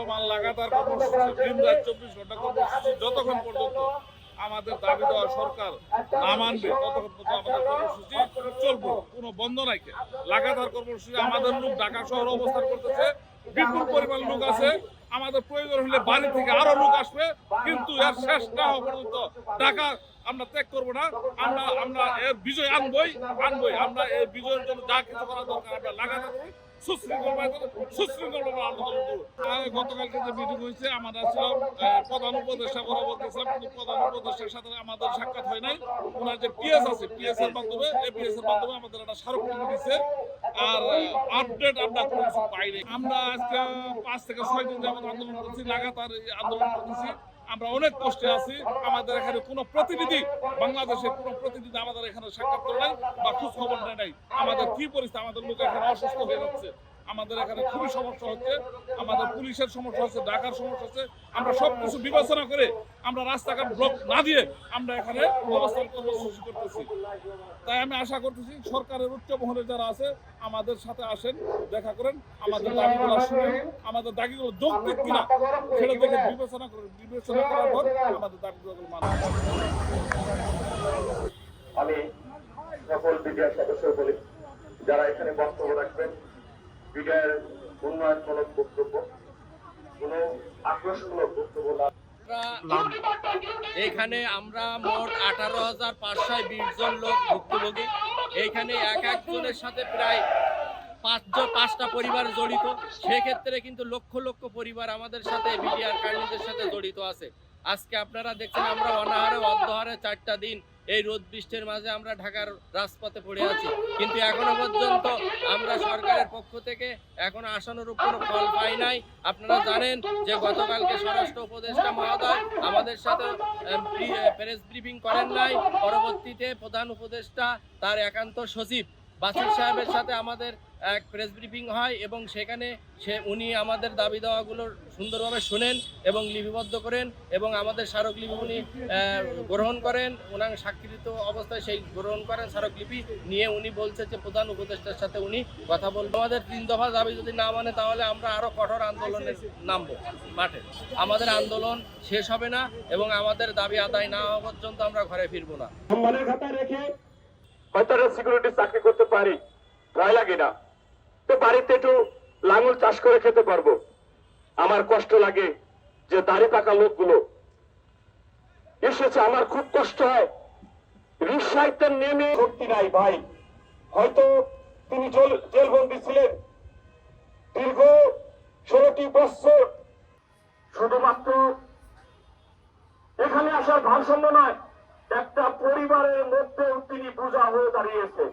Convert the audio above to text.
চলমান লাগাতার কর্মসূচি, দিনরাত 24 ঘন্টা কর্মসূচি যতক্ষণ পর্যন্ত আমাদের দাবি দেওয়া সরকার না মানবে ততক্ষণ পর্যন্ত আমাদের কর্মসূচি চলবে, কোনো বন্ধ নাই। লাগাতার কর্মসূচি, আমাদের লোক ঢাকা শহরে অবস্থান করতেছে, বিপুল পরিমাণ লোক আছে। আমাদের প্রয়োজন হলে বাড়ি থেকে আরো লোক আসবে, কিন্তু এর শেষ না হওয়া পর্যন্ত ঢাকা আমরা ত্যাগ করবো না। আমরা এর বিজয় আনবই। আমরা এই বিজয়ের জন্য যা কিছু করা দরকার আমরা লাগাতার সুশৃঙ্খল আন্দোলন করব। গতকালকে যে মিটিং হয়েছে, আমরা ছিলাম প্রধান উপদেষ্টা বরাবর গেছিলাম, কিন্তু প্রধান উপদেষ্টার সাথে আমাদের সাক্ষাৎ হয় নাই। ওনার যে পিএস আছে, পিএস এর মাধ্যমে আমাদের একটা স্মারকলিপি দিচ্ছে, আর আপডেট আমরা কোনো কিছু পাইনি। আমরা আজকে 5 থেকে 6 দিন যাবত আন্দোলন করছি, লাগাতার আন্দোলন করতেছি। আমরা অনেক কষ্টে আছি। আমাদের এখানে কোনো প্রতিনিধি, বাংলাদেশের কোনো প্রতিনিধি আমাদের এখানে সাক্ষাৎ করে নাই বা খোঁজ খবর নেয় নাই। আমাদের কি পরিস্থিতি, আমাদের লোক এখানে অসুস্থ হয়ে যাচ্ছে, আমাদের এখানে খুবই সমস্যা হচ্ছে, আমাদের পুলিশের সমস্যা হচ্ছে, ঢাকার সমস্যা হচ্ছে। আমরা সবকিছু বিবেচনা করে আমরা রাস্তাঘাট ব্লক না দিয়ে আমরা এখানে অবস্থান কর্মসূচি করতেছি। তাই আমি আশা করতেছি সরকারের উচ্চ মহলে যারা আছে আমাদের সাথে আসেন, দেখা করেন, আমাদের দাবিগুলো শুনেন, আমাদের দাবিগুলো যৌক্তিক কিনা সেটা দেখে বিবেচনা করার পর আমাদের দাবিগুলো মানবেন। আমি সকল বিডিআর সদস্য বলি, যারা এখানে বক্তব্য রাখবেন, বিডিআর উন্নয়নমূলক বক্তব্য, কোনো আক্রোশমূলক বক্তব্য না। এইখানে আমরা মোট 18,520 জন লোক ভুক্তভোগী। এইখানে এক একজনের সাথে প্রায় 5টা পরিবার জড়িত। সেক্ষেত্রে কিন্তু লক্ষ লক্ষ পরিবার আমাদের সাথে বিডিআর কর্মীদের সাথে জড়িত আছে। আজকে আপনারা দেখছেন আমরা অনাহারে অধ্যহারে 4টা দিন এই রোদ বৃষ্টির মাঝে আমরা ঢাকার রাজপথে পড়ে আছি, কিন্তু এখনো পর্যন্ত আমরা সরকারের পক্ষ থেকে এখনো আশানুরূপ কোনো ফল পাই নাই। আপনারা জানেন যে গতকালকে স্বরাষ্ট্র উপদেষ্টা মহোদয় আমাদের সাথে প্রেস ব্রিফিং করেন নাই। পরবর্তীতে প্রধান উপদেষ্টা তার একান্ত সচিব বাসির সাহেবের সাথে আমাদের এক প্রেস ব্রিফিং হয় এবং সেখানে উনি আমাদের দাবি দেওয়াগুলো সুন্দরভাবে শোনেন এবং লিপিবদ্ধ করেন এবং আমাদের স্মারকলিপি উনি গ্রহণ করেন। ওনার স্বাক্ষরিত অবস্থায় সেই গ্রহণ করেন স্মারকলিপি নিয়ে। উনি বলছে যে প্রধান উপদেষ্টার সাথে উনি কথা বলবেন। আমাদের 3 দফা দাবি যদি না মানে তাহলে আমরা আরও কঠোর আন্দোলনে নামবো মাঠে। আমাদের আন্দোলন শেষ হবে না এবং আমাদের দাবি আদায় না হওয়া পর্যন্ত আমরা ঘরে ফিরবো না। সম্মানের খাতায় রেখে হয়তো সিকিউরিটি চাকরি করতে পারি, ভয় লাগে না, তো বাড়িতে একটু লাঙল চাষ করে খেতে পারবো। আমার কষ্ট লাগে যে দাড়ি পাকা লোকগুলো এসেছে, আমার খুব কষ্ট হয়। রিক্সাইতে নেমে শক্তি নাই ভাই, হয়তো তিনি জেলবন্দি ছিলেন দীর্ঘ 16টি বছর। শুধুমাত্র এখানে আসার ভারসাম্য নয়, একটা পরিবারের মধ্যেও তিনি বোঝা হয়ে দাঁড়িয়েছে।